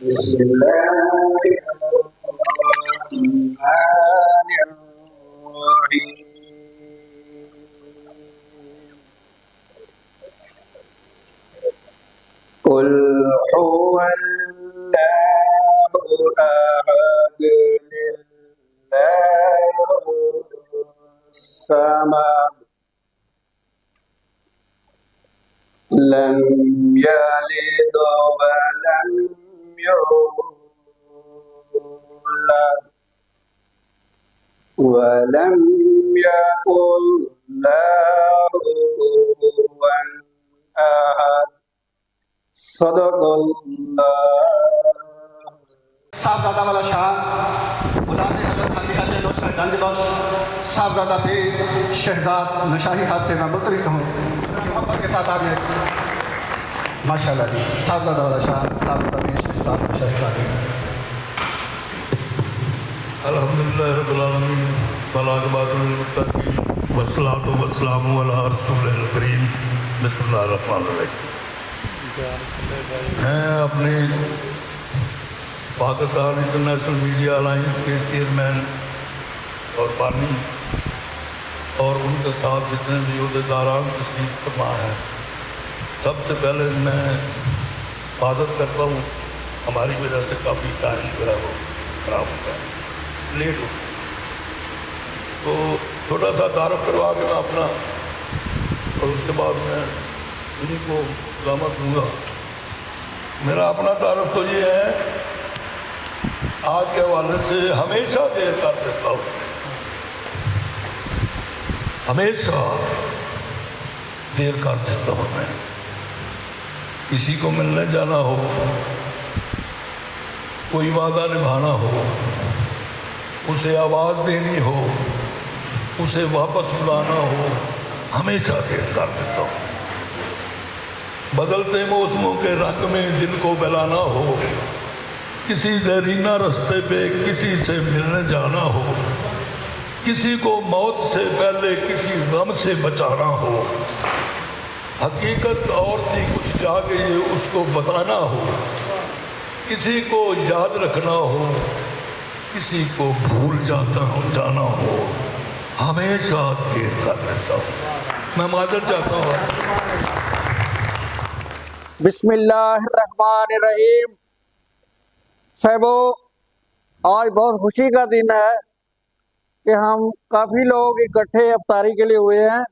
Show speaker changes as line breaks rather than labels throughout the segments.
कुल हुवल्लाहु अहद लिल्लाहुस समद लम यलिद व लम यूलद व लम यकुल लहु कुफुवन अहद।
साहबजादा वाला शाह मुलाद हज़रत अली गंज बख्श साहबजादा पीर शहजाद नशाही साहब से मैं मुल्तमिस हूँ मोहब्बत के साथ आगे माशाल्लाह जी। साहबजादा वाला शाह साहबजादा पीर शहजाद नशाही साहब।
अल्हम्दुलिल्लाह रब्बिल आलमीन वलाक़िबतुल मुत्तक़ीन वस्सलातु वस्सलामु अला रसूलिल करीम बिस्मिल्लाहिर रहमानिर रहीम। मैं अपने पाकिस्तान इंटरनेशनल मीडिया अलायंस के चेयरमैन और बानी और उनके साथ जितने भी अहदेदारान तशरीफ़ फरमा हैं, सबसे पहले मैं इबादत करता हूँ। हमारी वजह से काफ़ी टाइम जो है वो खराब होता है, लेट हो, तो थोड़ा सा तारफ़ करवा के मैं अपना और उसके बाद मैं उन्हीं को सलामत दूँगा। मेरा अपना तारफ़ तो ये है, आज के हवाले से हमेशा देर कर देता हूँ, हमेशा देर कर देता हूँ। मैं किसी को मिलने जाना हो, कोई वादा निभाना हो, उसे आवाज़ देनी हो, उसे वापस बुलाना हो, हमेशा देर कर देता हूँ। बदलते मौसमों के रंग में दिल को बहलाना हो, किसी देरीना रास्ते पे किसी से मिलने जाना हो, किसी को मौत से पहले किसी गम से बचाना हो, हकीकत और थी कुछ जाके ये उसको बताना हो, किसी को याद रखना हो, किसी को भूल जाना हो, हमेशा देर कर लेता हूँ। मैं माजर चाहता हूँ।
बिस्मिल्लाहिर्रहमानिर्रहीम। साहबो, आज बहुत खुशी का दिन है कि हम काफ़ी लोग इकट्ठे अफ्तारी के लिए हुए हैं।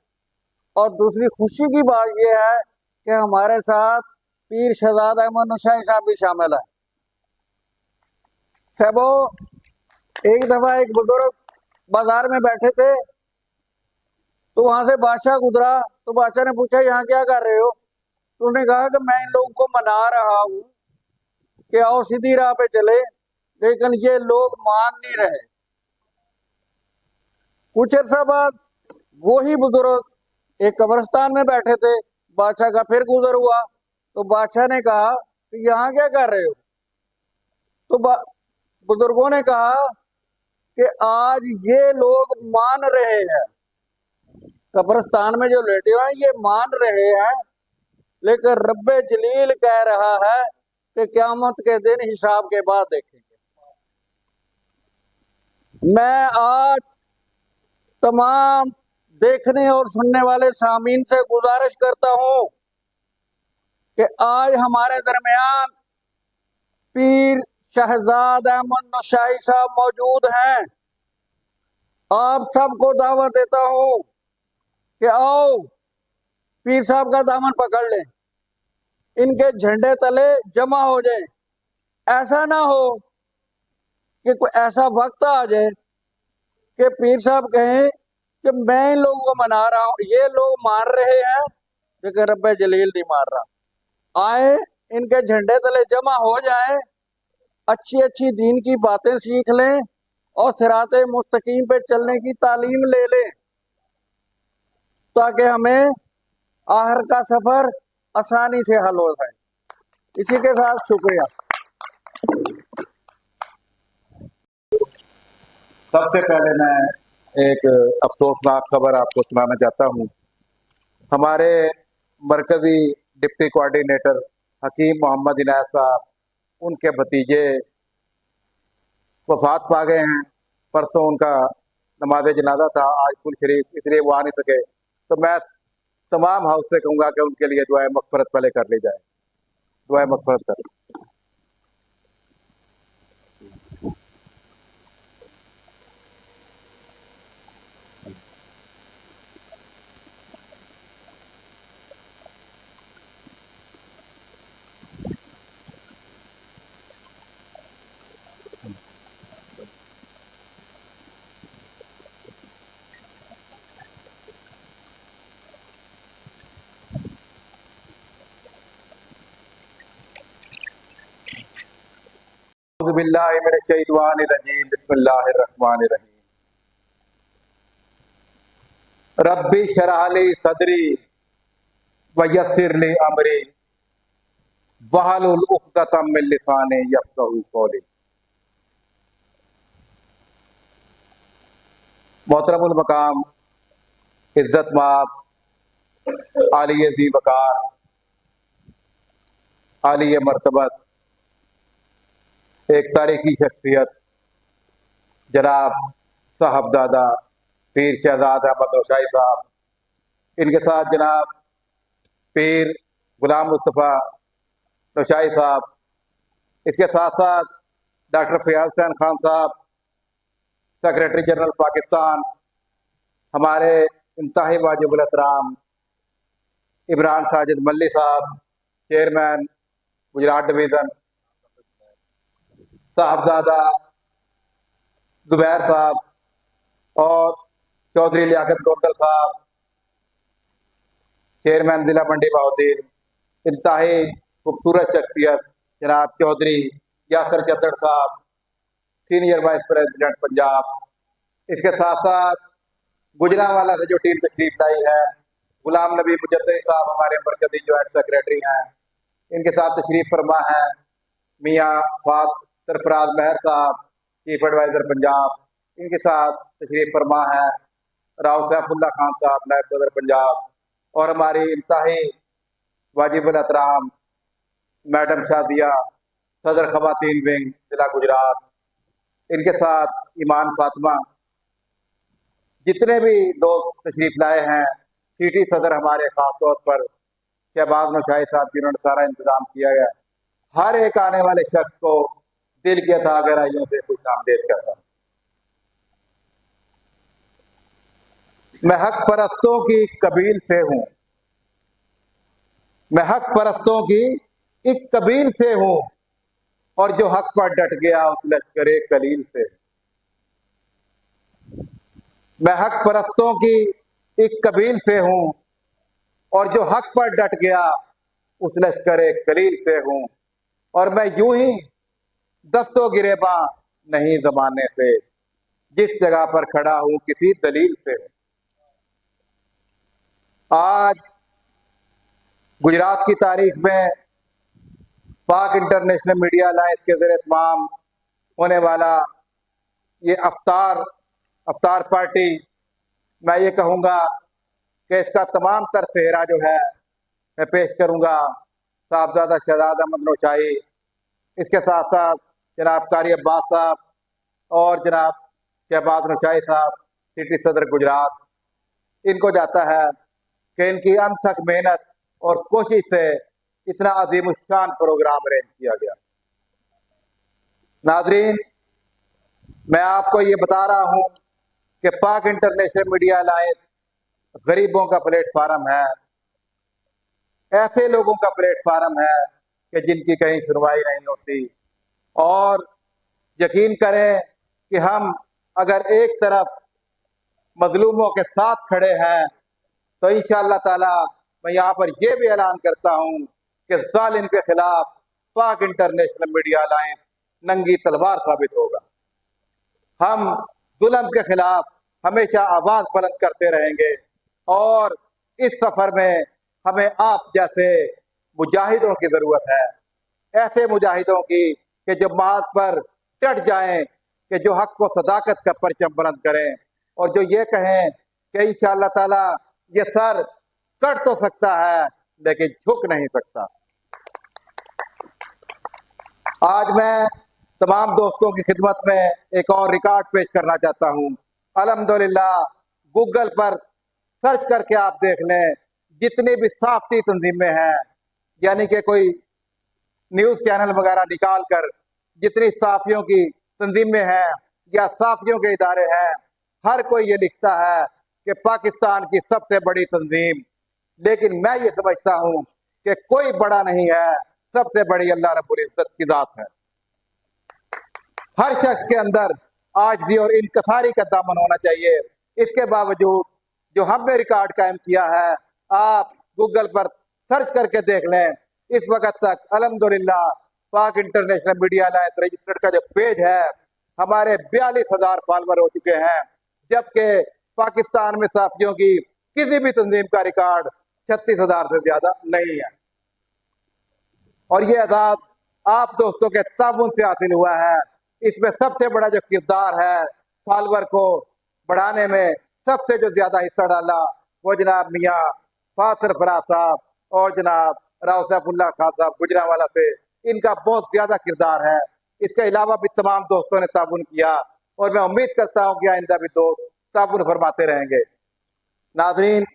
और दूसरी खुशी की बात यह है कि हमारे साथ पीर शहजाद अहमद नशाही साहब भी शामिल है। साहबो, एक दफ़ा एक बुजुर्ग बाजार में बैठे थे, तो वहाँ से बादशाह गुजरा, तो बादशाह ने पूछा यहाँ क्या कर रहे हो? तो उसने कहा कि मैं इन लोगों को मना रहा हूँ कि आओ सीधी राह पे चले, लेकिन ये लोग मान नहीं रहे। कुछ अर्सा बाद वही बुजुर्ग एक कब्रिस्तान में बैठे थे, बादशाह का फिर गुजर हुआ, तो बादशाह ने कहा कि यहाँ क्या कर रहे हो? तो बुजुर्गों ने कहा कि आज ये लोग मान रहे हैं, कब्रिस्तान में जो लेटे हुए हैं ये मान रहे हैं, लेकिन रब्बे जलील कह रहा है कि क़यामत के दिन हिसाब के बाद देखेंगे। मैं आज तमाम देखने और सुनने वाले सामीन से गुजारिश करता हूं कि आज हमारे दरमियान पीर शहजाद अहमद नशाही साहब मौजूद हैं। आप सबको दावत देता हूं कि आओ पीर साहब का दामन पकड़ लें, इनके झंडे तले जमा हो जाए। ऐसा ना हो कि कोई ऐसा वक्त आ जाए कि पीर साहब कहें कि मैं इन लोगों को मना रहा हूं, ये लोग मार रहे हैं लेकिन रब्बे जलील नहीं मार रहा। आए इनके झंडे तले जमा हो जाए, अच्छी अच्छी दीन की बातें सीख लें और सिराते मुस्तकीम पे चलने की तालीम ले लें, ताकि हमें आखिर का सफर आसानी से हल हो जाए। इसी के साथ शुक्रिया।
सबसे पहले मैं एक अफसोसनाक खबर आपको सुनाना चाहता हूँ। हमारे मरकजी डिप्टी कोऑर्डिनेटर हकीम मोहम्मद इनायत साहब उनके भतीजे वफात पा गए हैं। परसों उनका नमाज जनाजा था, आज फुल शरीफ, इसलिए वो आ नहीं सके। तो मैं तमाम हाउस से कहूँगा कि उनके लिए दुआ मग़फ़िरत पहले कर ली जाए, दुआ मग़फ़िरत कर। औज़ुबिल्लाहि मिनश्शैतानिर्रजीम, बिस्मिल्लाहिर्रहमानिर्रहीम। रब्बी शरह ली सदरी वयस्सिर ली अमरी वहलुल उक़दतम मिन लिसानी यफ़क़हू क़ौली। मोहतरमुल मकाम, इज्जत माब, आलिए ज़ी वक़ार, आलिए मर्तबत, एक तारीखी शख्सियत जनाब साहबजादा पीर शहजाद अहमद नौशाही साहब, इनके साथ जनाब पीर गुलाम मुस्तफ़ा नौशाही साहब, इसके साथ साथ डॉक्टर फ़याज़ हुसैन खान साहब, सेक्रेटरी जनरल पाकिस्तान, हमारे इंतहाई वाजिबुल एहतराम इमरान साजिद मल्ली साहब, चेयरमैन गुजरात डिवीज़न, साहबजादा ज़ुबैर साहब और चौधरी लियाकत गोंदल साहब, चेयरमैन ज़िला मंडी बहाउद्दीन, इंतहाई खूबसूरत शख्सियत जनाब चौधरी यासर जद्दड़ साहब, सीनियर वाइस प्रेसिडेंट पंजाब, इसके साथ साथ गुजरांवाला से जो टीम तशरीफ लाई है, गुलाम नबी मुजद्दी साहब हमारे मरकजी जॉइंट सेक्रेटरी हैं, इनके साथ तशरीफ फरमा है मियाँ फात सरफराज महर साहब, चीफ एडवाइज़र पंजाब, इनके साथ तशरीफ फरमा है राव सैफुल्ला खान साहब, नायब सदर पंजाब, और हमारी इंतहाई वाजिबुल एहतराम मैडम शादिया, सदर ख़वातीन विंग जिला गुजरात, इनके साथ ईमान फातिमा, जितने भी लोग तशरीफ लाए हैं, सिटी सदर हमारे खास तौर पर शहबाज नौशाही साहब, जिन्होंने सारा इंतजाम किया है, हर एक आने वाले शख्स को दिल की अता गहराइयों से खुश आमदीद करता हूँ। मैं हक परस्तों की कबील से हूँ, मैं हक परस्तों की एक कबील से हूँ, और जो हक पर डट गया उस लश्करे कलील से। मैं हक परस्तों की एक कबील से हूँ, और जो हक पर डट गया उस लश्करे कलील से हूँ, और मैं यूं ही दस्तों गिरेबा नहीं जमाने से, जिस जगह पर खड़ा हूँ किसी दलील से हूँ। आज गुजरात की तारीख में पाक इंटरनेशनल मीडिया अलायंस के ज़रिए तमाम होने वाला ये अफ्तार पार्टी, मैं ये कहूँगा कि इसका तमाम तर सेहरा जो है मैं पेश करूँगा साहबजादा शहजाद अहमद नौशाही, इसके साथ साथ जनाब कारी अब्बास साहब और जनाब शहबाज नौशाही साहब, सिटी सदर गुजरात। इनको जाता है कि इनकी अनथक मेहनत और कोशिश से इतना अजीमुशान प्रोग्राम अरेंज किया गया। नाजरीन, मैं आपको ये बता रहा हूँ कि पाक इंटरनेशनल मीडिया अलायंस गरीबों का प्लेटफार्म है, ऐसे लोगों का प्लेटफार्म है कि जिनकी कहीं सुनवाई नहीं होती। और यकीन करें कि हम अगर एक तरफ मजलूमों के साथ खड़े हैं, तो इंशाअल्लाह ताला मैं यहाँ पर यह भी ऐलान करता हूँ कि जालिम के खिलाफ पाक इंटरनेशनल मीडिया अलायंस नंगी तलवार साबित होगा। हम जुल्म के खिलाफ हमेशा आवाज बुलंद करते रहेंगे, और इस सफर में हमें आप जैसे मुजाहिदों की जरूरत है, ऐसे मुजाहिदों की कि जो माज पर डट जाएं, कि जो हक को सदाकत का परचम बुलंद करें, और जो ये कहें कि इंशाअल्लाह ताला ये सर कट तो सकता है लेकिन झुक नहीं सकता। आज मैं तमाम दोस्तों की खिदमत में एक और रिकॉर्ड पेश करना चाहता हूँ। अल्हम्दुलिल्लाह गूगल पर सर्च करके आप देख लें, जितनी भी साफ़ी तंजीमें हैं, यानी कि कोई न्यूज़ चैनल वगैरह निकाल कर जितनी साफ़ियों की तंजीमें हैं या साफ़ियों के इदारे हैं, हर कोई ये लिखता है कि पाकिस्तान की सबसे बड़ी तंजीम। लेकिन मैं ये समझता हूँ कि कोई बड़ा नहीं है, सबसे बड़ी अल्लाह रब्बुल इज्जत की जात है। हर शख्स के अंदर आजिज़ी और इनकसारी का दामन होना चाहिए। इसके बावजूद जो हमने रिकॉर्ड कायम किया है, आप गूगल पर सर्च करके देख लें। इस वक्त तक अल्हम्दुलिल्लाह पाक इंटरनेशनल मीडिया अलायंस रजिस्टर्ड का जो पेज है, हमारे 42,000 फॉलोवर हो चुके हैं, जबकि पाकिस्तान में साफियों की किसी भी तंजीम का रिकॉर्ड 36,000 से ज्यादा नहीं है। और ये आजाद आप दोस्तों के ताउन से हासिल हुआ है। इसमें सबसे बड़ा जो किरदार है फॉलोवर को बढ़ाने में सबसे जो ज्यादा हिस्सा डाला वो जनाब मियाँ फासर फराज साहब और जनाब राव सैफुल्लाह खान साहब गुजरांवाला से, इनका बहुत ज्यादा किरदार है। इसके अलावा भी तमाम दोस्तों ने ताउन किया और मैं उम्मीद करता हूँ कि आइंदा भी दोस्त ताउन फरमाते रहेंगे। नाजरीन,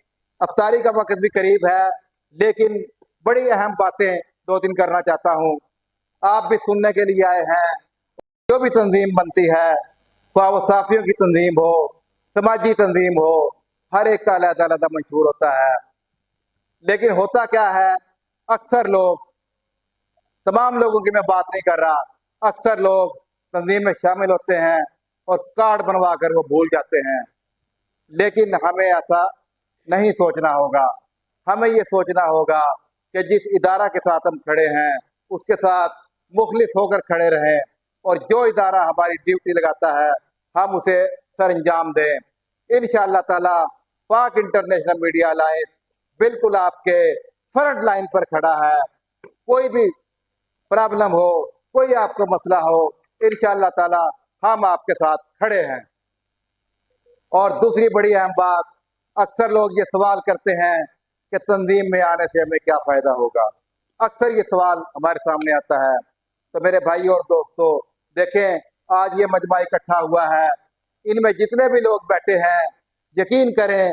अफ्तारी का वक्त भी करीब है, लेकिन बड़ी अहम बातें 2-3 करना चाहता हूँ। आप भी सुनने के लिए आए हैं। जो भी तंजीम बनती है, ख्वाह वो साफियों की तंजीम हो, समाजी तंजीम हो, हर एक का अलग-अलग मंशूर होता है। लेकिन होता क्या है, अक्सर लोग, तमाम लोगों की मैं बात नहीं कर रहा, अक्सर लोग तंजीम में शामिल होते हैं और कार्ड बनवा कर वो भूल जाते हैं। लेकिन हमें ऐसा नहीं सोचना होगा। हमें ये सोचना होगा कि जिस इदारा के साथ हम खड़े हैं उसके साथ मुखलिस होकर खड़े रहें, और जो इदारा हमारी ड्यूटी लगाता है हम उसे सर अंजाम दें। इंशाअल्लाह ताला पाक इंटरनेशनल मीडिया अलायंस बिल्कुल आपके फ्रंट लाइन पर खड़ा है। कोई भी प्रॉब्लम हो, कोई आपको मसला हो, इंशाअल्लाह ताला हम आपके साथ खड़े हैं। और दूसरी बड़ी अहम बात, अक्सर लोग ये सवाल करते हैं कि तंजीम में आने से हमें क्या फ़ायदा होगा। अक्सर ये सवाल हमारे सामने आता है। तो मेरे भाई और दोस्तों, देखें, आज ये मजमा इकट्ठा हुआ है, इनमें जितने भी लोग बैठे हैं, यकीन करें,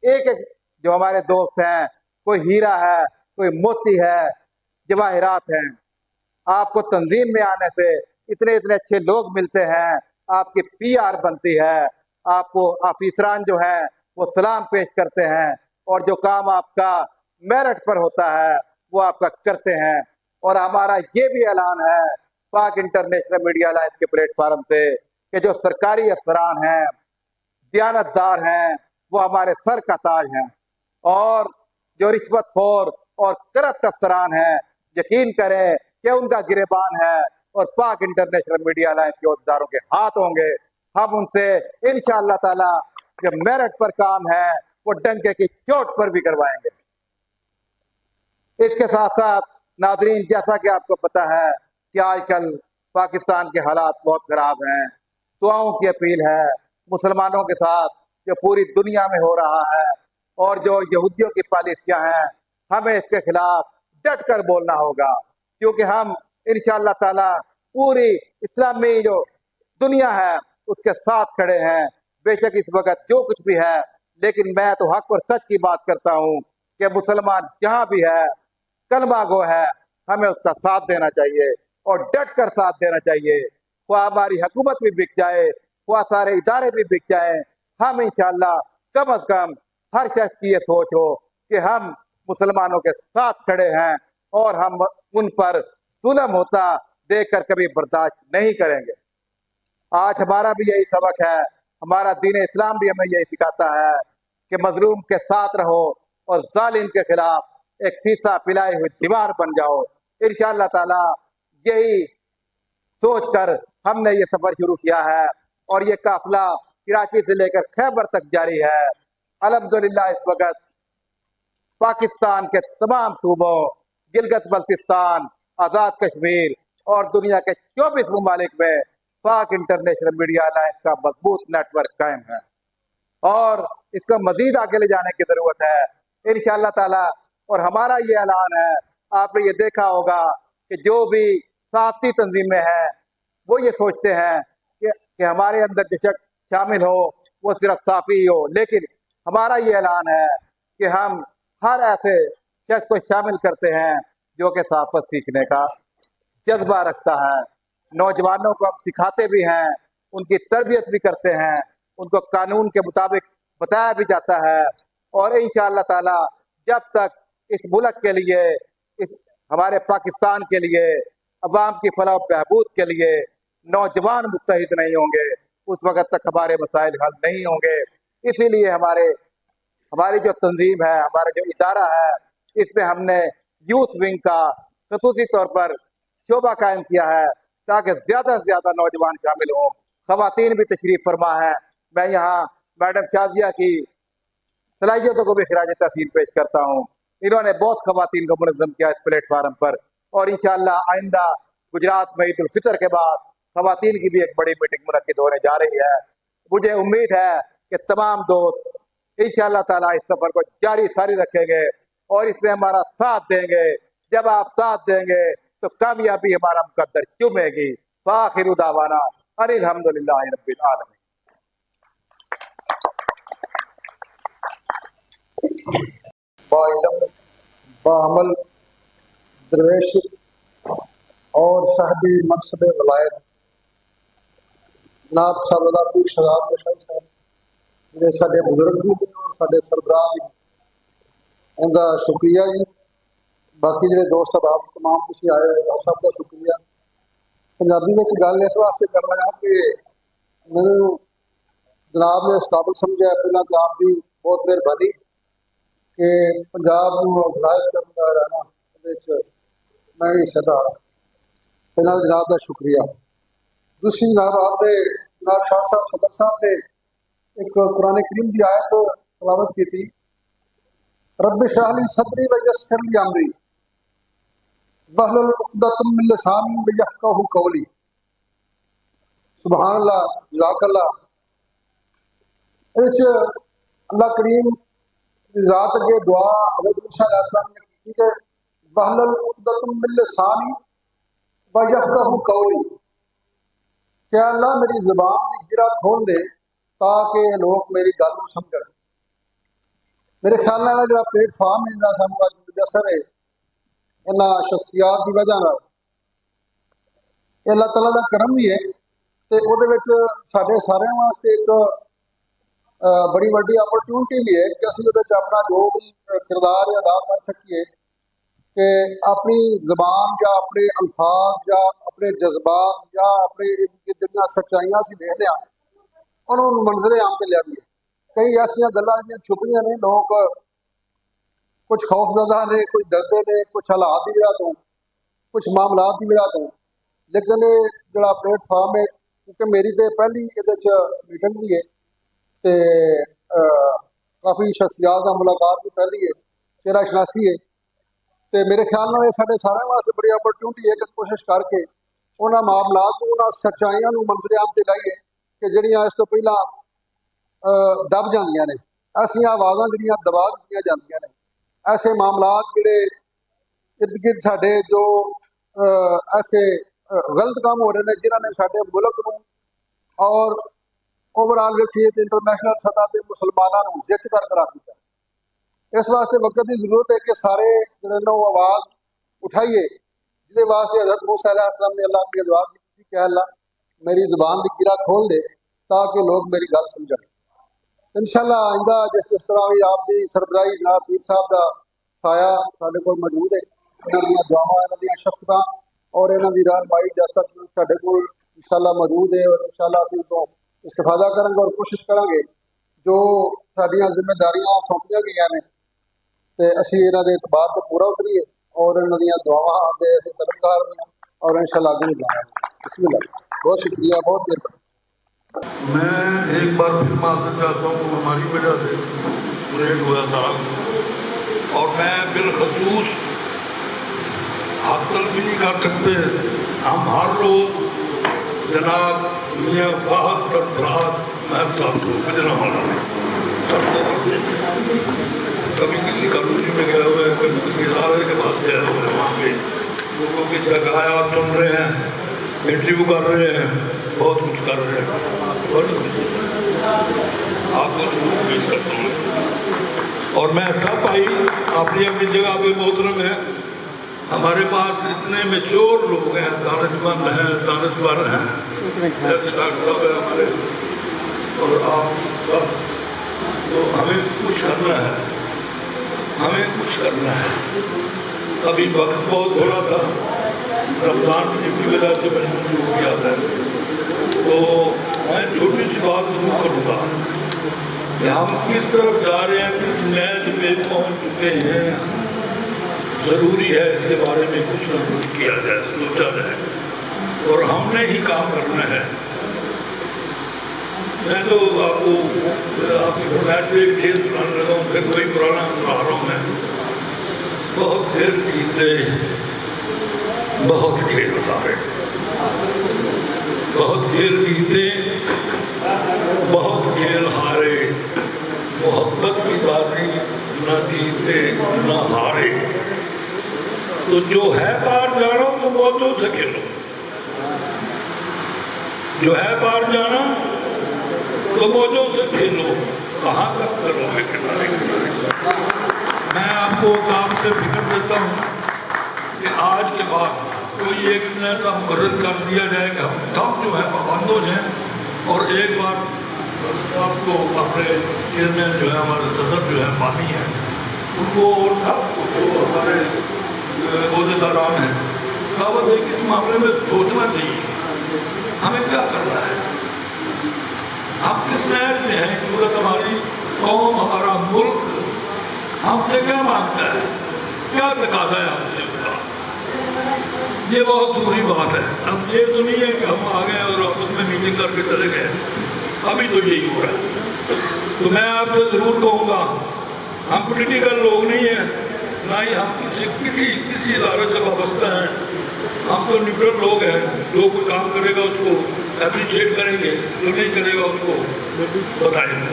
एक एक जो हमारे दोस्त हैं, कोई हीरा है, कोई मोती है, जवाहरात हैं। आपको तंजीम में आने से इतने इतने अच्छे लोग मिलते हैं, आपकी PR बनती है, आपको ऑफिसरान जो है वो सलाम पेश करते हैं, और जो काम आपका मेरिट पर होता है वो आपका करते हैं। और हमारा ये भी ऐलान है पाक इंटरनेशनल मीडिया अलायंस के प्लेटफार्म से कि जो सरकारी अफसरान हैं, दयानतदार हैं, वो हमारे सर का ताज हैं, और जो रिश्वतखोर और करप्ट अफसरान हैं, यकीन करें कि उनका गिरेबान है और पाक इंटरनेशनल मीडिया अलायंस के अहदेदारों के हाथ होंगे। हम उनसे इंशाअल्लाह ताला जो मेरिट पर काम है वो डंके की चोट पर भी करवाएंगे। इसके साथ साथ नाजरीन, जैसा कि आपको पता है कि आजकल पाकिस्तान के हालात बहुत खराब हैं। दुआओं की अपील है मुसलमानों के साथ जो पूरी दुनिया में हो रहा है, और जो यहूदियों की पॉलिसियां हैं, हमें इसके खिलाफ डट कर बोलना होगा, क्योंकि हम इंशाअल्लाह ताला पूरी इस्लामी जो दुनिया है उसके साथ खड़े हैं। बेशक इस वक्त जो कुछ भी है, लेकिन मैं तो हक और सच की बात करता हूँ कि मुसलमान जहाँ भी है, कलमा गो है, हमें उसका साथ देना चाहिए और डट कर साथ देना चाहिए। वह हमारी हुकूमत भी बिक जाए, वह सारे इदारे भी बिक जाए, हम इंशाअल्लाह कम अज कम हर शख्स की ये सोच हो कि हम मुसलमानों के साथ खड़े हैं और हम उन पर जुल्म होता देखकर कभी बर्दाश्त नहीं करेंगे। आज हमारा भी यही सबक है, हमारा दीन इस्लाम भी हमें यही सिखाता है कि मजलूम के साथ रहो और जालिम के खिलाफ एक शीशा पिलाई हुई दीवार बन जाओ। इंशाअल्लाह ताला यही सोचकर हमने ये सफर शुरू किया है, और ये काफिला कराची से लेकर खैबर तक जारी है। अल्हम्दुलिल्लाह इस वक्त पाकिस्तान के तमाम सूबों, गिलगित बल्तिस्तान, आज़ाद कश्मीर और दुनिया के 24 ममालिक में पाक इंटरनेशनल मीडिया अलायंस का मजबूत नेटवर्क कायम है, और इसको मजीद आगे ले जाने की जरूरत है इंशाअल्लाह ताला। और हमारा ये ऐलान है, आपने ये देखा होगा कि जो भी साफती तंजीमें हैं, वो ये सोचते हैं कि हमारे अंदर बेशक शामिल हो वो सिर्फ साफी ही हो, लेकिन हमारा ये ऐलान है कि हम हर ऐसे शख्स को शामिल करते हैं जो कि साफत सीखने का जज्बा रखता है। नौजवानों को हम सिखाते भी हैं, उनकी तरबियत भी करते हैं, उनको कानून के मुताबिक बताया भी जाता है। और इंशाअल्लाह ताला जब तक इस मुल्क के लिए, इस हमारे पाकिस्तान के लिए, अवाम की फलाह बहबूद के लिए नौजवान मुत्तहिद नहीं होंगे, उस वक़्त तक हमारे मसाइल हल नहीं होंगे। इसीलिए हमारी जो तंजीम है, हमारा जो इदारा है, इसमें हमने यूथ विंग का खसूसी तौर पर शोबा कायम किया है ताकि ज़्यादा से ज़्यादा नौजवान शामिल हों। ख़वातीन भी तशरीफ़ फरमा है। मैं यहाँ मैडम शाजिया की सलाहियतों को भी खिराज तहसीन पेश करता हूँ। इन्होंने बहुत ख़वातीन को मुनज़्ज़म किया इस प्लेटफार्म पर, और इंशाअल्लाह आइंदा गुजरात में ईद उल फितर के बाद ख़वातीन की भी एक बड़ी मीटिंग मुनक्किद होने जा रही है। मुझे उम्मीद है कि तमाम दोस्त इंशाअल्लाह ताला इस सफ़र को जारी सारी रखेंगे और इसमें हमारा साथ देंगे। जब आप साथ देंगे तो कामयाबी हमारा मुकद्दर चूमेगी। आखिर दावाना अनिल हम्दुलिल्लाहि रब्बिल आलमीन।
बाइलम बामल दरवेश और साहबी मनसब वलायत जनाब साहबा पीर शहजाद मुशर्रफ साहब ਜਿਹੜੇ ਸਾਡੇ ਬਜ਼ੁਰਗ ਵੀ ਨੇ ਔਰ ਸਾਡੇ ਸਰਬਰਾਹ ਵੀ, ਇਹਦਾ ਸ਼ੁਕਰੀਆ ਜੀ। ਬਾਕੀ ਜਿਹੜੇ ਦੋਸਤ ਅਹਿਬਾਬ तमाम ਤੁਸੀਂ ਆਏ ਹੋਏ ਹੋ, ਸਭ ਦਾ ਸ਼ੁਕਰੀਆ। ਪੰਜਾਬੀ ਵਿੱਚ ਗੱਲ ਇਸ ਵਾਸਤੇ ਕਰਨ ਲੱਗਾ ਕਿ ਮੈਨੂੰ ਜਨਾਬ ਨੇ ਇਸ ਕਾਬਲ ਸਮਝਿਆ, ਪਹਿਲਾਂ ਤਾਂ ਆਪ ਦੀ ਬਹੁਤ ਮਿਹਰਬਾਨੀ ਕਿ ਪੰਜਾਬ ਨੂੰ ਆਰਗੇਨਾਈਜ਼ ਕਰਨ ਦਾ ਰਹਿਣਾ ਉਹਦੇ ਵਿੱਚ ਮੈਂ ਵੀ ਹਿੱਸੇਦਾਰ। ਪਹਿਲਾਂ ਜਨਾਬ ਦਾ ਸ਼ੁਕਰੀਆ। दूसरी जनाब आपने जनाब शाह साहब सदर साहब ने एक कुरान करीम की आयत तलावत की थी, रब इश्रह ली सदरी व यस्सिर ली अमरी वहलुल उक़दतम मिन लिसानी यफ़क़हू क़ौली। सुभान अल्लाह, जज़ाकल्लाह। अल्लाह करीम की ज़ात अगे दुआ हज़रत मूसा अलैहिस्सलाम ने की कि वहलुल उक़दतम मिन लिसानी व यफ़क़हू क़ौली, क्या अल्लाह मेरी ज़बान की गिरा खोल दे ताकि लोग मेरी गल को समझ। मेरे ख्याल में जो प्लेटफार्म है सानू अज मुयसर है इन्हां शख्सियात की वजह नाल, अल्लाह तआला का करम भी है तो उहदे विच साडे सारिਆਂ वास्ते एक बड़ी वड्डी अपॉर्चुनिटी भी है कि असीं उहदे च अपना जो भी किरदार अदा कर सकीए कि अपनी ज़बान या अपने अल्फाज या अपने जज्बात या अपने जिन्नियां सच्चाइयां असीं देखदे हां उन्होंने मंजरे आम से लिया भी है। कई ऐसिया गल्लां छुपियां ने, लोग कुछ खौफजदा ने, कुछ डरते ने, कुछ हालात की वजह तो, कुछ मामलात की वजह तो। लेकिन ये जो प्लेटफार्म है, क्योंकि मेरी तो पहली ये मीटिंग भी है तो काफ़ी शख्सियात का मुलाकात भी पहली है, चेहरा शनासी है, तो मेरे ख्याल में साढ़े सारे वास्ते बड़ी अपॉर्चुनिटी है कि कोशिश करके उन्होंने मामलात को, उन्होंने सच्चाइयों को मंजरे आम से लाइए कि जड़ियाँ इस तो पहला दब जांदियां ने, ऐसिया आवाज़ां जड़ियाँ दबा दित्तियां जांदियां ने। ऐसे मामलात जिहड़े इर्द गिर्द साडे जो ऐसे गलत काम हो रहे हैं जिन्होंने साडे मुल्क को और ओवरऑल वेखिए तो इंटरनेशनल सतह पर मुसलमानों को जिच कर रख दिता। इस वास्ते वक्त की जरूरत है कि सारे जो आवाज़ उठाइए, जिसके वास्ते हज़रत मूसा अलैहिस्सलाम ने अल्लाह की दुआ की थी कि अल्लाह मेरी ज़बान की गिरा खोल दे ताकि लोग मेरी गल समझें। इंशाअल्लाह आइंदा जिस तरह भी आपकी सरबराही जनाब पीर साहब का साया साढ़े को मौजूद है, इन्होंने दुआवां, इन्होंने शफ़क़तां और इन्होंने रहनुमाई जब तक साढ़े को इंशाअल्लाह मौजूद है, और इंशाअल्लाह असीं तो इस्तिफादा करेंगे और कोशिश करेंगे जो साड़ियाँ जिम्मेदारियां सौंपियां गई ने तो असी इन्हों के इतबार से पूरा उतरीए और इन्हों दुआवां के असीं तलबगार भी और इंशाअल्लाह अगे भी जाएंगे। बिस्मिल्लाह, बहुत शुक्रिया, बहुत मेहरबानी।
मैं एक बार फिर माफी चाहता हूँ, हमारी वजह से लेट हुआ था और मैं बिलखसूस हासिल भी नहीं कर सकते। हम हर लोग जनाब मियाँ वाहद सरफराज मैं सबको गुजरा वाला सबको कभी किसी कॉलोनी में गया हुआ है, कभी किसी इदारे के पास गया हुआ है, वहाँ पे लोगों की जगह सुन रहे हैं, इंटरव्यू कर रहे हैं, बहुत कुछ कर रहे हैं। बड़ी खुशी आपको उम्मीद करता हूँ। और मैं सब भाई अपनी अपनी जगह पे मोहतरम है। हमारे पास इतने मेच्योर लोग हैं, दानशमंद हैं, दानश्वर हैं, जैसे डॉक्टर साहब है हमारे, और आप सब, तो हमें कुछ करना है, हमें कुछ करना है। अभी वक्त बहुत थोड़ा था, रमजान की वजह से मैंने शुरू किया था, तो मैं छोटी सी बात जरूर करूँगा कि हम किस तरफ जा रहे हैं, किस मैच में पहुँच चुके हैं। ज़रूरी है इसके बारे में कुछ न कुछ किया जाए, सोचा जाए, और हमने ही काम करना है। मैं तो आपकी फरमाइश पे एक खेल सुनाने लगा हूँ, फिर कोई पुराना सुना रहा हूँ मैं। बहुत खेल जीते, बहुत खेल हारे, बहुत खेल जीते, बहुत खेल हारे, मोहब्बत की बाजी न जीते न हारे। तो जो है बाहर जाना तो मौजों से खेलो, जो है बाहर जाना तो मौजों से खेलो, कहाँ तक करोगे किनारे किनारे। मैं आपको काम से फिक्र देता हूँ कि आज के बाद कोई एक ऐसा मुकर्रर कर दिया जाए कि हम सब जो है पाबंद हो जाएं, और एक बार आपको अपने चेयरमैन जो है, हमारे सदर जो है मानी है, उनको और सबको जो हमारे अहदेदारान हैं, दावत है कि इस मामले में सोचना चाहिए हमें क्या करना है। हम किस नहर में हैं, सूरत हमारी कौम, हमारा मुल्क हमसे क्या मांगता है, क्या तकाजा है हमसे उसका। ये बहुत दूरी बात है। अब ये तो नहीं है कि हम आ गए और उसमें मीटिंग करके चले गए, अभी तो यही हो रहा है। तो मैं आपसे ज़रूर कहूँगा, हम पॉलिटिकल लोग नहीं हैं, ना ही हम किसी इदारे से वाबस्ता हैं। हम तो न्यूट्रल लोग हैं, जो कोई काम करेगा उसको एप्रिशिएट करेंगे, जो नहीं करेगा उसको बताएंगे।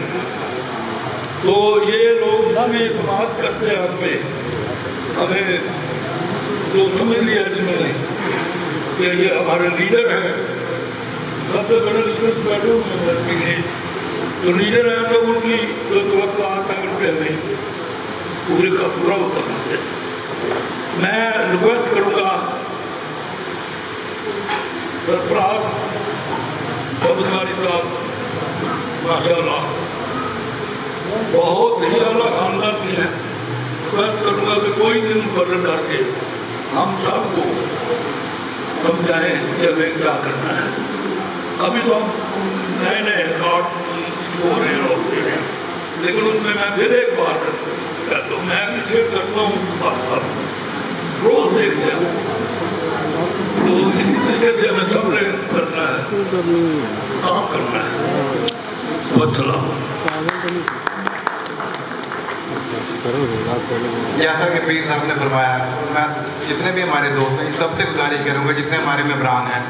तो ये लोग हमें इत्मीनान करते हैं, हमें तो समझ लिया जिन्होंने कि ये हमारे लीडर हैं। सबसे बड़े लीडर बैठे हुए हैं पीछे, तो लीडर हैं तो उनकी जो वक्त आता है उनके हमें पूरे का पूरा करना चाहिए। मैं रिक्वेस्ट करूँगा सरफराज बदकारी साहब, माशाल्लाह बहुत ही आला खानदान के हैं। रिक्वेस्ट करूँगा कि कोई दिन मुकर्रर करके हम सबको समझाएं कि हमें क्या करना है। अभी तो हम नए नए रिकॉर्ड हो रहे हैं, लेकिन उसमें मैं फिर एक बार तो मैं भी शेयर करता हूँ, रोज देखते हैं। तो इसी तरीके से हमें सबने करना है, काम करना है।
जैसा कि पीर साहब ने फरमाया, मैं जितने भी हमारे दोस्त हैं सबसे गुजारिश करूँगा, जितने हमारे मेंबरान हैं,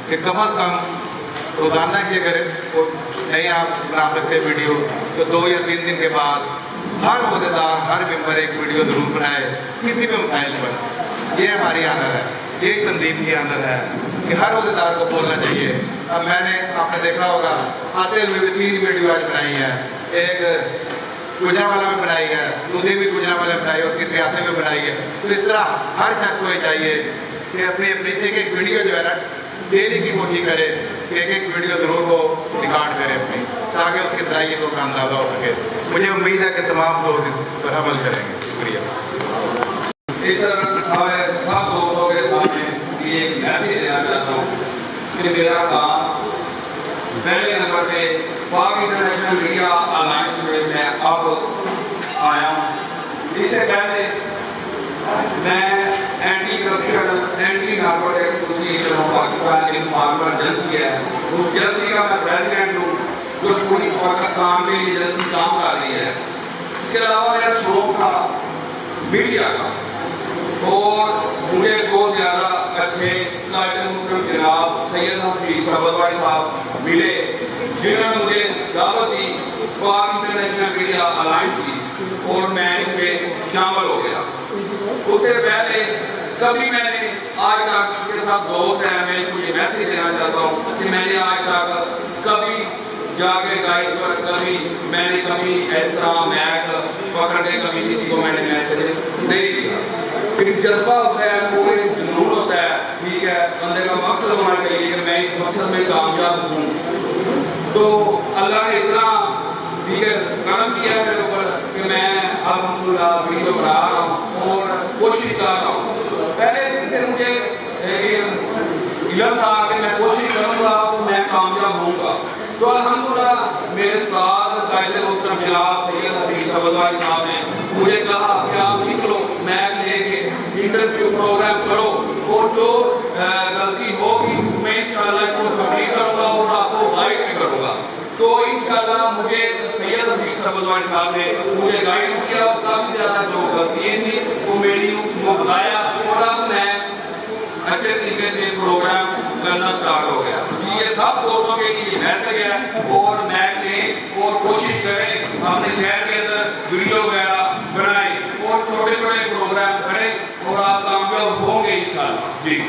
कि कम अज़ कम रोज़ाना की अगर नहीं आप बना सकते वीडियो, तो 2 या 3 दिन के बाद हर अहदेदार, हर मेंबर एक वीडियो ज़रूर बनाए किसी भी मसाइल पर। ये हमारी आदत है, ये तंजीम की आदत है कि हर अहदेदार को बोलना चाहिए। अब मैंने आपने देखा होगा आते हुए भी 3 वीडियो आज बनाई है, एक गुजरावाला में बनाई है, दूसरी भी गुजरावाला में बनाई और तीसरी आते में बनाई है। तो इस तरह हर शख्स को चाहिए कि अपनी अपनी एक वीडियो जो है ना डेली की कोशिश करे कि एक वीडियो ज़रूर वो रिकॉर्ड करे अपनी, ताकि उसकी सलाहियतों का अंदाज़ा हो सके। मुझे उम्मीद है कि तमाम लोग इस पर अमल करेंगे। शुक्रिया।
इस तरह सब लोगों के सामने ये एक मैसेज देना चाहता हूँ कि मेरा काम पहले नंबर पे पाक इंटरनेशनल मीडिया अलायंस में मैं अब आया हूँ। इससे पहले मैं anti corruption anti narcotics association of Pakistan की मार्मर एजेंसी है, उस एजेंसी का मैं प्रेसिडेंट हूँ, जो पूरी पाकिस्तान में एजेंसी काम कर रही है। इसके अलावा मेरा शौक था मीडिया का, और मुझे बहुत ज़्यादा अच्छे जनाब सैयद हफीज सबरवाई साहब मिले, जिन्होंने मुझे दावत दी पाक इंटरनेशनल मीडिया अलायंस की, और मैं इसमें शामिल हो गया। उससे पहले कभी मैंने आज तक के सब दोस्त हैं, मैं इनको ये मैसेज देना चाहता हूँ कि मैंने आज तक कभी जाके गाइड पर कभी मैंने कभी इस तरह मैट पकड़ के कभी किसी को मैंने मैसेज नहीं दिया। एक जज्बा होता है, पूरे जुनून होता है, ठीक है, बंदे का मकसद होना चाहिए कि मैं इस मकसद में कामयाब हूँ। तो अल्लाह ने इतना ठीक है कर्म किया मेरे ऊपर कि मैं अल्हम्दुलिल्लाह वीडियो बना रहा हूँ और कोशिश कर रहा हूँ। पहले दिन से मुझे इल्म था कि मैं कोशिश करूँगा तो मैं कामयाब होऊंगा। तो अल्हम्दुलिल्लाह मेरे उस्ताद कायदे मुहतरम जनाब सैयद हफीज सवदवाई साहब ने मुझे कहा कि आप निकलो, मैच लेके इंटरव्यू प्रोग्राम करो और जो गलती होगी मैं इंशाल्लाह इसको कंप्लीट करूँगा और आपको गाइड भी करूँगा। तो इंशाल्लाह मुझे सैयद हफीज सवदवाई साहब ने मुझे गाइड किया और काफ़ी ज़्यादा जो गलतियाँ थी वो मेरी को बताया और अब मैं अच्छे तरीके से प्रोग्राम करना स्टार्ट हो गया। ये सब दोस्तों के लिए मैसेज है और मैच लें और कोशिश करें अपने शहर के अंदर वीडियो वगैरह बनाएं और छोटे छोटे प्रोग्राम करें और आप कामयाब होंगे इंशाल्लाह। जी।